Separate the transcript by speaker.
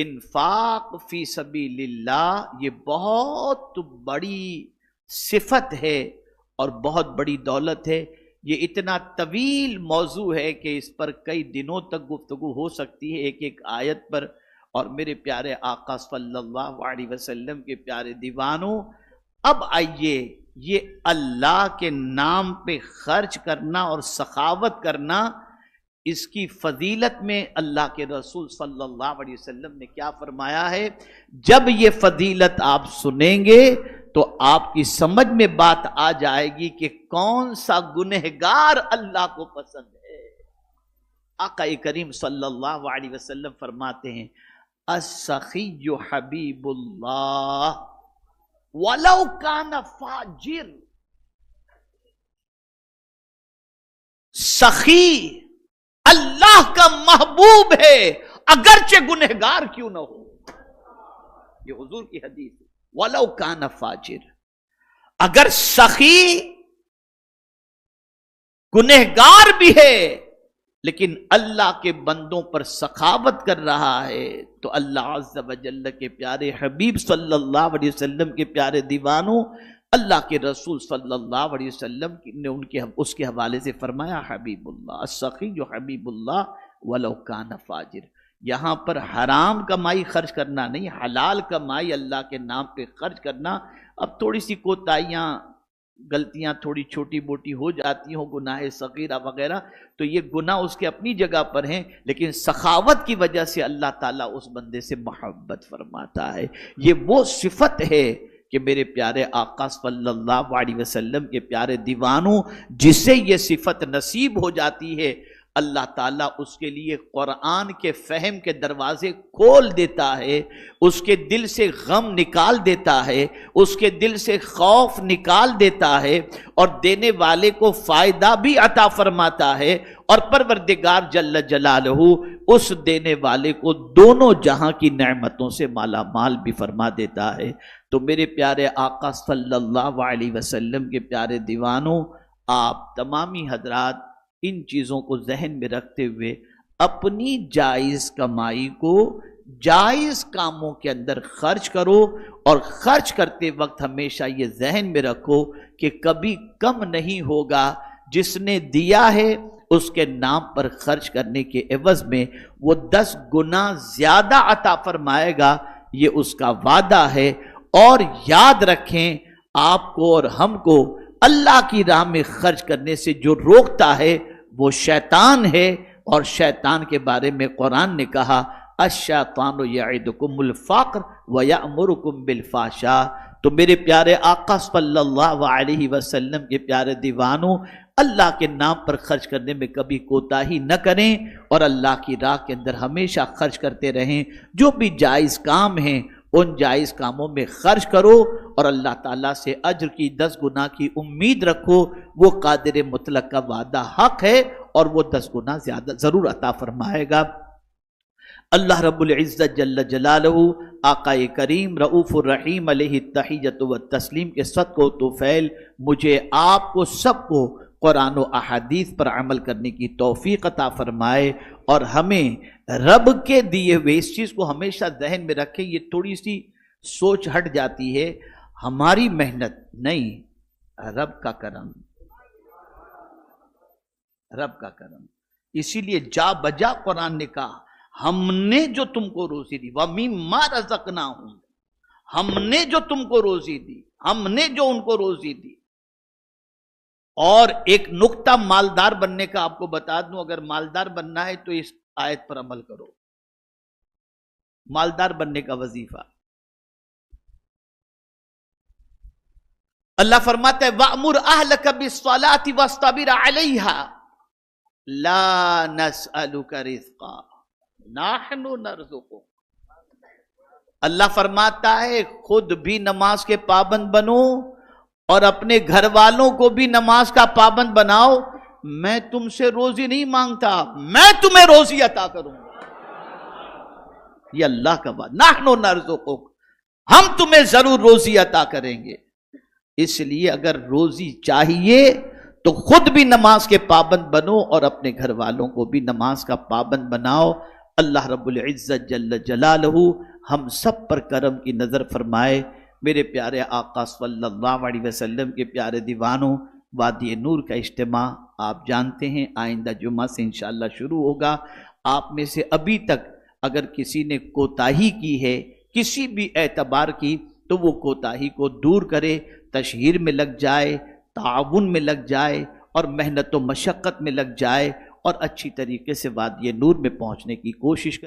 Speaker 1: انفاق فی سبیل اللہ یہ بہت بڑی صفت ہے اور بہت بڑی دولت ہے. یہ اتنا طویل موضوع ہے کہ اس پر کئی دنوں تک گفتگو ہو سکتی ہے ایک ایک آیت پر. اور میرے پیارے آقا صلی اللہ علیہ وسلم کے پیارے دیوانوں، اب آئیے یہ اللہ کے نام پہ خرچ کرنا اور سخاوت کرنا، اس کی فضیلت میں اللہ کے رسول صلی اللہ علیہ وسلم نے کیا فرمایا ہے. جب یہ فضیلت آپ سنیں گے تو آپ کی سمجھ میں بات آ جائے گی کہ کون سا گنہگار اللہ کو پسند ہے. آقا کریم صلی اللہ علیہ وسلم فرماتے ہیں السخی حبیب اللہ ولو کان فاجر. سخی اللہ کا محبوب ہے اگرچہ گنہگار کیوں نہ ہو. یہ حضور کی حدیث ہے. وَلَوْ كَانَ فَاجِرٌ، اگر سخی گنہگار بھی ہے لیکن اللہ کے بندوں پر سخاوت کر رہا ہے تو اللہ عز و جل کے پیارے حبیب صلی اللہ علیہ وسلم کے پیارے دیوانوں، اللہ کے رسول صلی اللہ علیہ وسلم نے اس کے حوالے سے فرمایا حبیب اللہ السخی جو حبیب اللہ وَلَوْ كَانَ فَاجِرٌ. یہاں پر حرام کمائی خرچ کرنا نہیں، حلال کمائی اللہ کے نام پہ خرچ کرنا. اب تھوڑی سی کوتاہیاں غلطیاں تھوڑی چھوٹی موٹی ہو جاتی ہوں، گناہ صغیرہ وغیرہ، تو یہ گناہ اس کے اپنی جگہ پر ہیں، لیکن سخاوت کی وجہ سے اللہ تعالیٰ اس بندے سے محبت فرماتا ہے. یہ وہ صفت ہے کہ میرے پیارے آقا صلی اللہ علیہ وسلم کے پیارے دیوانوں، جس سے یہ صفت نصیب ہو جاتی ہے، اللہ تعالیٰ اس کے لیے قرآن کے فہم کے دروازے کھول دیتا ہے، اس کے دل سے غم نکال دیتا ہے، اس کے دل سے خوف نکال دیتا ہے، اور دینے والے کو فائدہ بھی عطا فرماتا ہے، اور پروردگار جل جلالہ اس دینے والے کو دونوں جہاں کی نعمتوں سے مالا مال بھی فرما دیتا ہے. تو میرے پیارے آقا صلی اللہ علیہ وسلم کے پیارے دیوانوں، آپ تمامی حضرات ان چیزوں کو ذہن میں رکھتے ہوئے اپنی جائز کمائی کو جائز کاموں کے اندر خرچ کرو، اور خرچ کرتے وقت ہمیشہ یہ ذہن میں رکھو کہ کبھی کم نہیں ہوگا. جس نے دیا ہے اس کے نام پر خرچ کرنے کے عوض میں وہ 10 گنا زیادہ عطا فرمائے گا، یہ اس کا وعدہ ہے. اور یاد رکھیں، آپ کو اور ہم کو اللہ کی راہ میں خرچ کرنے سے جو روکتا ہے وہ شیطان ہے، اور شیطان کے بارے میں قرآن نے کہا الشیطان یعدکم الفقر ویأمرکم بالفحشاء. تو میرے پیارے آقا صلی اللہ علیہ وسلم کے پیارے دیوانوں، اللہ کے نام پر خرچ کرنے میں کبھی کوتاہی نہ کریں، اور اللہ کی راہ کے اندر ہمیشہ خرچ کرتے رہیں. جو بھی جائز کام ہیں ان جائز کاموں میں خرچ کرو، اور اللہ تعالیٰ سے اجر کی 10 گنا کی امید رکھو. وہ قادر مطلق کا وعدہ حق ہے، اور وہ 10 گنا زیادہ ضرور عطا فرمائے گا. اللہ رب العزت جل جلالہ آقا کریم رؤوف الرحیم علیہ التحیۃ والتسلیم کے صدقہ و توفیل مجھے آپ کو سب کو قرآن و احادیث پر عمل کرنے کی توفیق عطا فرمائے، اور ہمیں رب کے دیے ہوئے اس چیز کو ہمیشہ ذہن میں رکھیں. یہ تھوڑی سی سوچ ہٹ جاتی ہے، ہماری محنت نہیں، رب کا کرم، رب کا کرم. اسی لیے جا بجا قرآن نے کہا ہم نے جو تم کو روزی دی، وَمِمَّا رَزَقْنَاهُمْ، ہم نے جو تم کو روزی دی، ہم نے جو ان کو روزی دی. اور ایک نقطہ مالدار بننے کا آپ کو بتا دوں، اگر مالدار بننا ہے تو اس آیت پر عمل کرو. مالدار بننے کا وظیفہ اللہ فرماتا ہے وَأْمُرْ أَهْلَكَ بِالصَّلَاةِ وَاصْطَبِرْ عَلَيْهَا لَا نَسْأَلُكَ رِزْقًا نَحْنُ نَرْزُقُكَ. اللہ فرماتا ہے خود بھی نماز کے پابند بنو اور اپنے گھر والوں کو بھی نماز کا پابند بناؤ. میں تم سے روزی نہیں مانگتا، میں تمہیں روزی عطا کروں گا. یہ اللہ کا بات، نحن نرزقک، ہم تمہیں ضرور روزی عطا کریں گے. اس لیے اگر روزی چاہیے تو خود بھی نماز کے پابند بنو اور اپنے گھر والوں کو بھی نماز کا پابند بناؤ. اللہ رب العزت جل جلالہ ہم سب پر کرم کی نظر فرمائے۔ میرے پیارے آقا صلی اللہ علیہ وسلم کے پیارے دیوانوں، وادی نور کا اجتماع آپ جانتے ہیں آئندہ جمعہ سے انشاءاللہ شروع ہوگا۔ آپ میں سے ابھی تک اگر کسی نے کوتاہی کی ہے کسی بھی اعتبار کی تو وہ کوتاہی کو دور کرے، تشہیر میں لگ جائے، تعاون میں لگ جائے اور محنت و مشقت میں لگ جائے اور اچھی طریقے سے وادی نور میں پہنچنے کی کوشش کرے۔